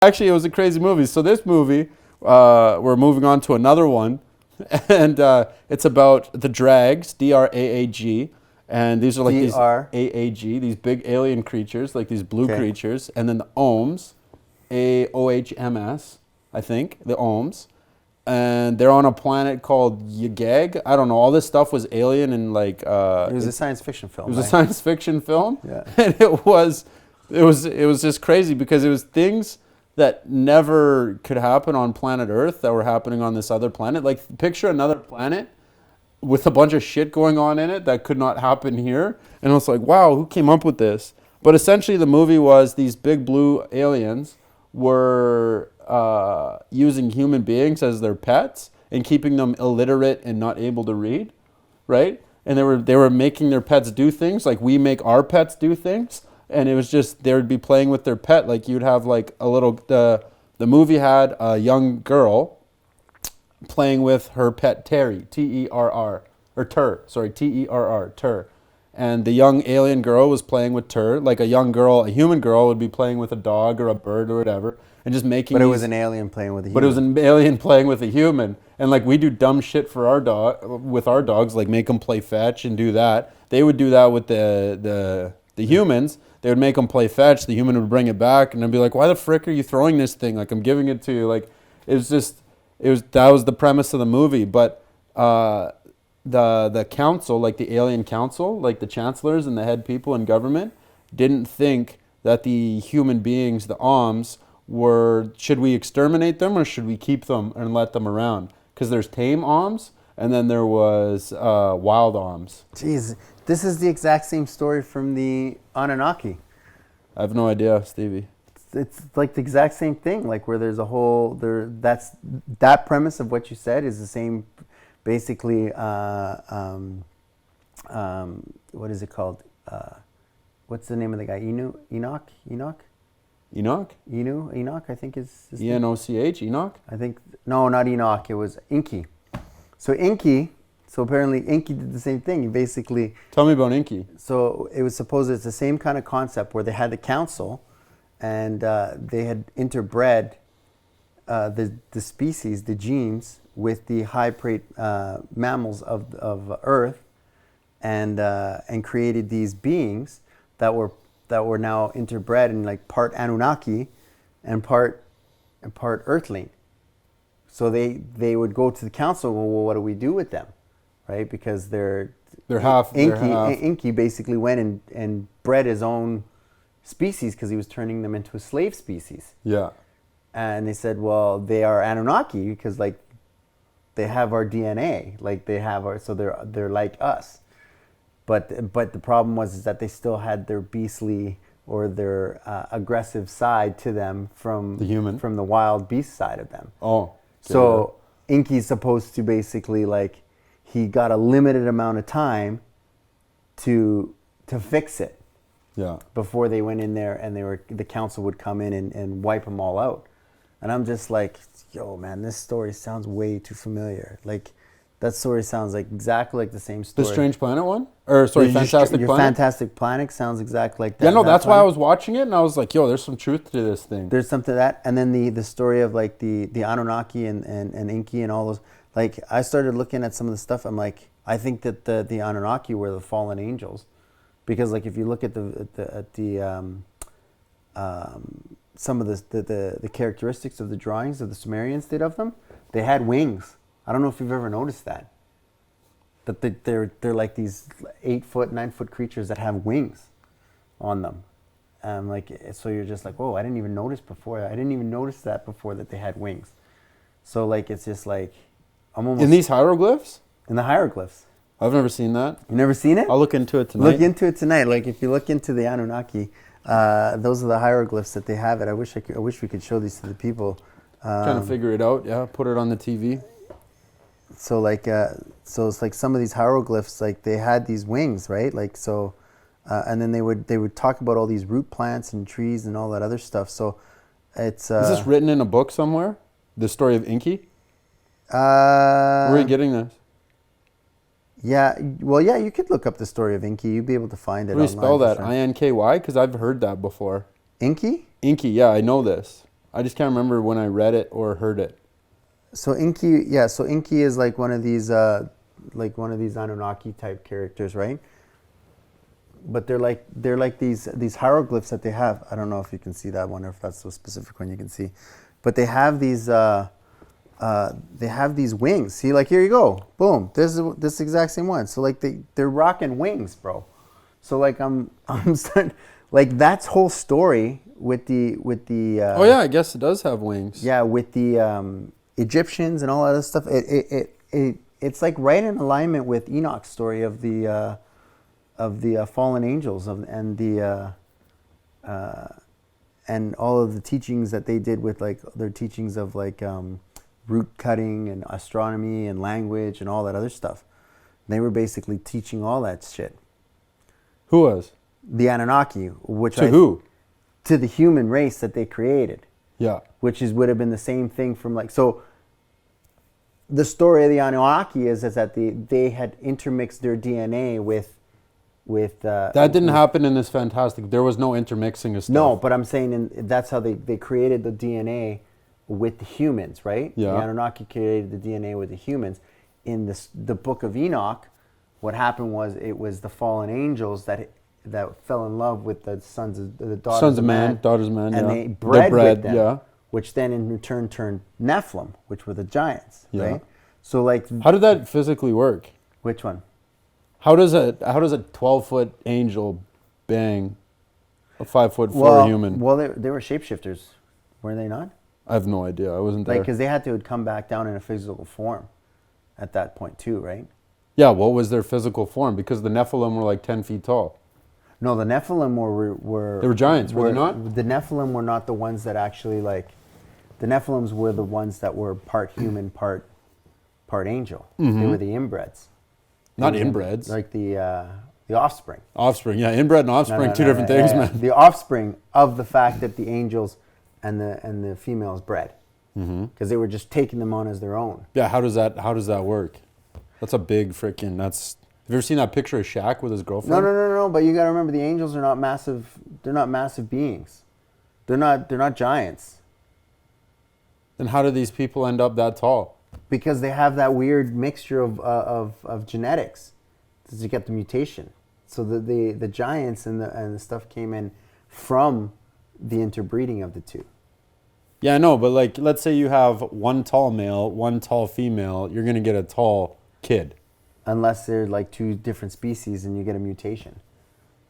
Actually, it was a crazy movie. So this movie, we're moving on to another one, and it's about the Drags, Draag, and these are like these Aag, these big alien creatures, like these blue creatures, and then the Ohms, Aohms, I think, the Ohms, and they're on a planet called Yagag. I don't know. All this stuff was alien and like. It was a science fiction film. It was a science fiction film. Yeah. And it was just crazy because it was things that never could happen on planet Earth that were happening on this other planet. Like, picture another planet with a bunch of shit going on in it that could not happen here. And I was like, wow, who came up with this? But essentially the movie was these big blue aliens were using human beings as their pets and keeping them illiterate and not able to read, right? And they were making their pets do things like we make our pets do things. And it was just, they would be playing with their pet. Like you'd have like a little, the movie had a young girl playing with her pet Terry, Terr, or Ter, sorry, Terr, Ter. And the young alien girl was playing with Ter, like a young girl, a human girl would be playing with a dog or a bird or whatever, and just making. But it was an alien playing with a human. But it was an alien playing with a human, and like we do dumb shit for our dog with our dogs, like make them play fetch and do that. They would do that with the humans. They would make them play fetch. The human would bring it back, and I'd be like, "Why the frick are you throwing this thing? Like I'm giving it to you." Like that was the premise of the movie, but. The council, like the alien council, like the chancellors and the head people in government, didn't think that the human beings, the Ohms, should we exterminate them or should we keep them and let them around? Because there's tame Ohms and then there was wild Ohms. Jeez, this is the exact same story from the Annunaki. I have no idea, Stevie. It's like the exact same thing, like where there's a whole, that premise of what you said is the same. Basically, what is it called? What's the name of the guy? Enoch, I think is his name. Enoch? Enoch? I think, no, not Enoch. It was Enki. So apparently Enki did the same thing. He basically... Tell me about Enki. So it was supposed it's the same kind of concept where they had the council and they had interbred the species, the genes, with the high-prey mammals of Earth, and created these beings that were now interbred and like part Anunnaki and part Earthling. So they would go to the council. Well, what do we do with them, right? Because they're half. Enki basically went and bred his own species because he was turning them into a slave species. Yeah. And they said, well, they are Anunnaki because like they have our DNA, like they have our, so they're like us. But the problem was that they still had their beastly or their aggressive side to them from the wild beast side of them. Oh. So Enki's supposed to basically like he got a limited amount of time to fix it. Yeah. Before they went in there and the council would come in and wipe them all out. And I'm just like, yo, man, this story sounds way too familiar. Like, that story sounds like exactly like the same story. The Strange Planet one? Or, sorry, Fantastic Planet? Your Fantastic Planet sounds exactly like that. Yeah, no, that's why I was watching it, and I was like, yo, there's some truth to this thing. There's something to that. And then the story of, like, the Anunnaki and Enki and all those. Like, I started looking at some of the stuff. I'm like, I think that the Anunnaki were the fallen angels. Because, like, if you look at some of the characteristics of the drawings that the Sumerians did of them, they had wings. I don't know if you've ever noticed that. That they're like these 8-foot, 9-foot creatures that have wings on them. Like, so you're just like, whoa, I didn't even notice before. I didn't even notice that before that they had wings. So like, it's just like, I'm almost... In these hieroglyphs? In the hieroglyphs. I've never seen that. You've never seen it? I'll look into it tonight. Look into it tonight. Like, if you look into the Anunnaki, those are the hieroglyphs that they have. It. I wish we could show these to the people. Trying to figure it out. Yeah, put it on the TV. So like, so it's like some of these hieroglyphs, like they had these wings, right? Like so, and then they would talk about all these root plants and trees and all that other stuff. So, it's. Is this written in a book somewhere? The story of Enki. Where are you getting this? Yeah, well, yeah, you could look up the story of Enki. You'd be able to find it. How do you spell that? Inky? Because I've heard that before. Enki? Enki, yeah, I know this. I just can't remember when I read it or heard it. So Inky, yeah. So Inky is like one of these Anunnaki type characters, right? But they're like these hieroglyphs that they have. I don't know if you can see that one or if that's so specific one you can see, but they have these wings. See, like here you go, boom. This exact same one. So like they're rocking wings, bro. So like I'm starting, like that's whole story with the Oh yeah, I guess it does have wings. yeah, with the Egyptians and all that other stuff. It's like right in alignment with Enoch's story of the fallen angels and all of the teachings that they did with like their teachings of like root cutting and astronomy and language and all that other stuff. They were basically teaching all that shit. Who was? The Anunnaki, which To who? To the human race that they created. Yeah. Which would have been the same thing from like so. The story of the Anunnaki is that they had intermixed their DNA with that didn't happen in this fantastic. There was no intermixing of stuff. No, but I'm saying that's how they created the DNA with the humans, right? Yeah. The Anunnaki created the DNA with the humans. In the book of Enoch, what happened was it was the fallen angels that fell in love with the daughters of man, daughters of man, and yeah. they bred with them, yeah. which then in return turned Nephilim, which were the giants, Yeah. right? So like, How did that physically work? which one? How does a 12-foot angel bang a 5'4" human? Well, they were shapeshifters, were they not? I have no idea. I wasn't there. Like, because they had to come back down in a physical form at that point too, right? Yeah, what was their physical form? Because the Nephilim were like 10 feet tall. No, the Nephilim were They were giants, were they not? The Nephilim were not the ones that actually like. The Nephilims were the ones that were part human, part angel. They were the inbreds. Not They were inbreds. like the offspring. Offspring, yeah. Inbred and offspring, two different things, Yeah, man. the offspring of the fact that the angels and the females bred, because they were just taking them on as their own. Yeah, how does that work? That's a big freaking. Have you ever seen that picture of Shaq with his girlfriend? No. But you got to remember, the angels are not massive. They're not massive beings. They're not giants. Then how did these people end up that tall? Because they have that weird mixture of genetics to get the mutation. So the giants and the stuff came in from the interbreeding of the two. Yeah, I know, but like, let's say you have one tall male, one tall female, you're gonna get a tall kid. Unless they're like two different species and you get a mutation,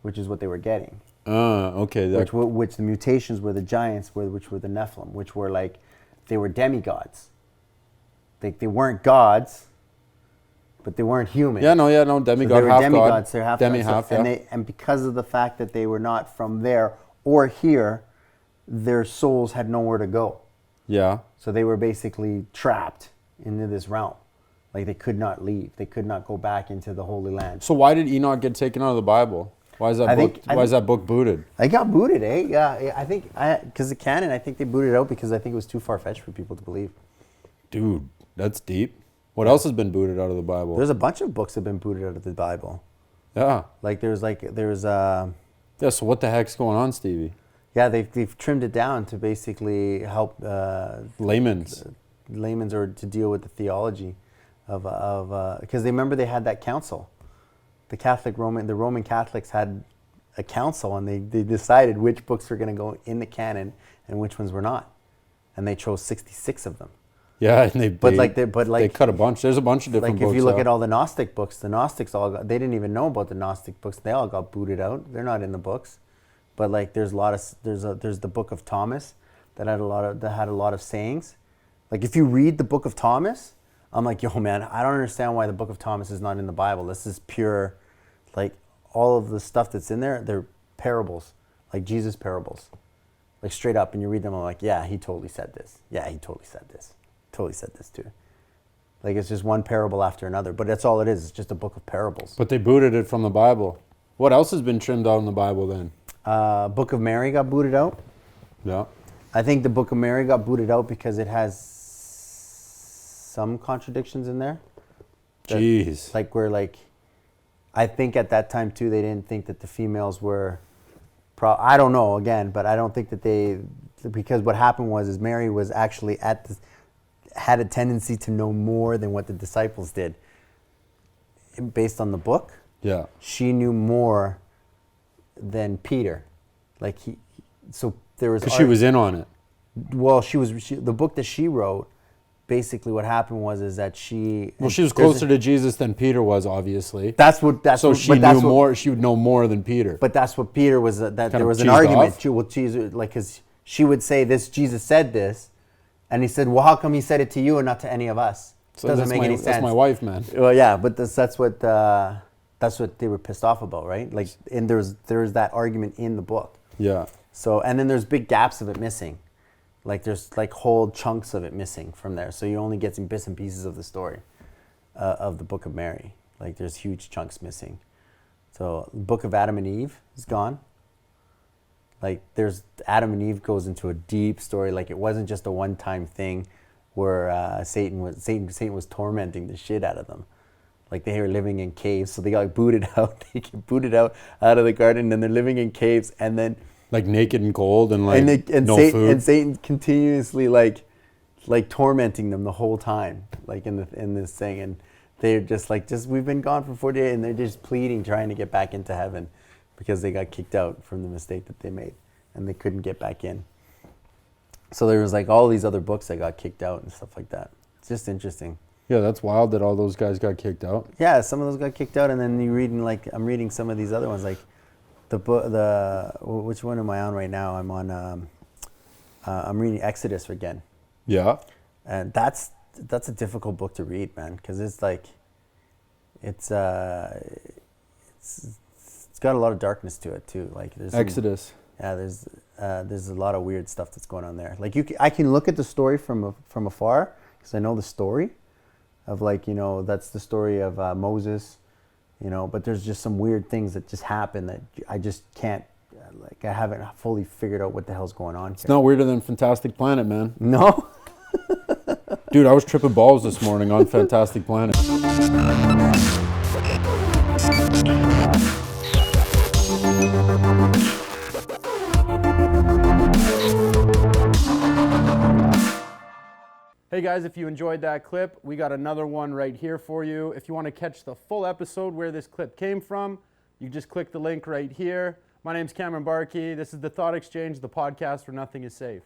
which is what they were getting. Okay. Which the mutations were the giants, which were the Nephilim, which were like, they were demigods. They weren't gods, but they weren't human. Yeah, no, demigod, So they were half demigods. god. They're half Demi, gods. half, yeah. And because of the fact that they were not from there or here, their souls had nowhere to go. Yeah. So they were basically trapped into this realm. Like they could not leave. They could not go back into the Holy Land. So why did Enoch get taken out of the Bible? Why is that book booted? I got booted, eh? Yeah, I think, because the canon, I think they booted it out because I think it was too far-fetched for people to believe. Dude, that's deep. What else has been booted out of the Bible? There's a bunch of books that have been booted out of the Bible. Yeah. There's Yeah, so what the heck's going on, Stevie? yeah, they've trimmed it down to basically help Layman's. or to deal with the theology of because they remember they had that council. The Roman Catholics had a council, and they decided which books were going to go in the canon and which ones were not, and they chose 66 of them. Yeah, and they cut a bunch. There's a bunch of different like books. If you look at all the Gnostic books, the Gnostics they didn't even know about the Gnostic books. They all got booted out. They're not in the books. But like there's the Book of Thomas that had a lot of sayings. Like if you read the Book of Thomas, I'm like, yo man, I don't understand why the Book of Thomas is not in the Bible. This is pure, like all of the stuff that's in there, they're parables, like Jesus parables. Like straight up, and you read them, I'm like, yeah, he totally said this. Yeah, he totally said this. Totally said this too. Like it's just one parable after another, but that's all it is. It's just a book of parables. But they booted it from the Bible. What else has been trimmed out in the Bible then? Book of Mary got booted out. Yeah. I think the Book of Mary got booted out because it has some contradictions in there. Jeez. Like where like, I think at that time too, they didn't think that the females were, I don't know again, but I don't think that because what happened was Mary was actually had a tendency to know more than what the disciples did. Based on the book, Yeah. she knew more than Peter. Like so there was. 'Cause she was in on it. Well, the book that she wrote. Basically, what happened was that she. Well, she was closer to Jesus than Peter was, obviously. So she knew more. She would know more than Peter. But that's what Peter was. That Kind there of was an cheesed argument. off? Well, Jesus, like, because she would say this. Jesus said this, and he said, "Well, how come he said it to you and not to any of us?" So Doesn't make any sense. That's my wife, man. Well, yeah, but that's what they were pissed off about, right? Like, and there's that argument in the book. Yeah. So, and then there's big gaps of it missing. Like there's like whole chunks of it missing from there. So you only get some bits and pieces of the story of the Book of Mary. Like there's huge chunks missing. So the Book of Adam and Eve is gone. Like there's Adam and Eve goes into a deep story. Like it wasn't just a one-time thing where Satan was tormenting the shit out of them. Like they were living in caves, so they got booted out. They get booted out of the garden, and they're living in caves, and then. Like naked and cold and like no Satan, food. And Satan continuously like tormenting them the whole time, like in this thing. And they're just we've been gone for 40 days, and they're just pleading, trying to get back into heaven because they got kicked out from the mistake that they made and they couldn't get back in. So there was like all these other books that got kicked out and stuff like that. It's just interesting. Yeah, that's wild that all those guys got kicked out. Yeah, some of those got kicked out, and then I'm reading some of these other ones like. Which one am I on right now? I'm on. I'm reading Exodus again. Yeah. And that's a difficult book to read, man, because it's like, it's got a lot of darkness to it too. Like there's Exodus. there's a lot of weird stuff that's going on there. Like I can look at the story from afar because I know the story of that's the story of Moses. But there's just some weird things that just happen that I just can't, I haven't fully figured out what the hell's going on here. It's not weirder than Fantastic Planet, man. No? Dude, I was tripping balls this morning on Fantastic Planet. Hey guys, if you enjoyed that clip, we got another one right here for you. If you want to catch the full episode where this clip came from, you just click the link right here. My name's Cameron Barke. This is The Thought Exchange, the podcast where nothing is safe.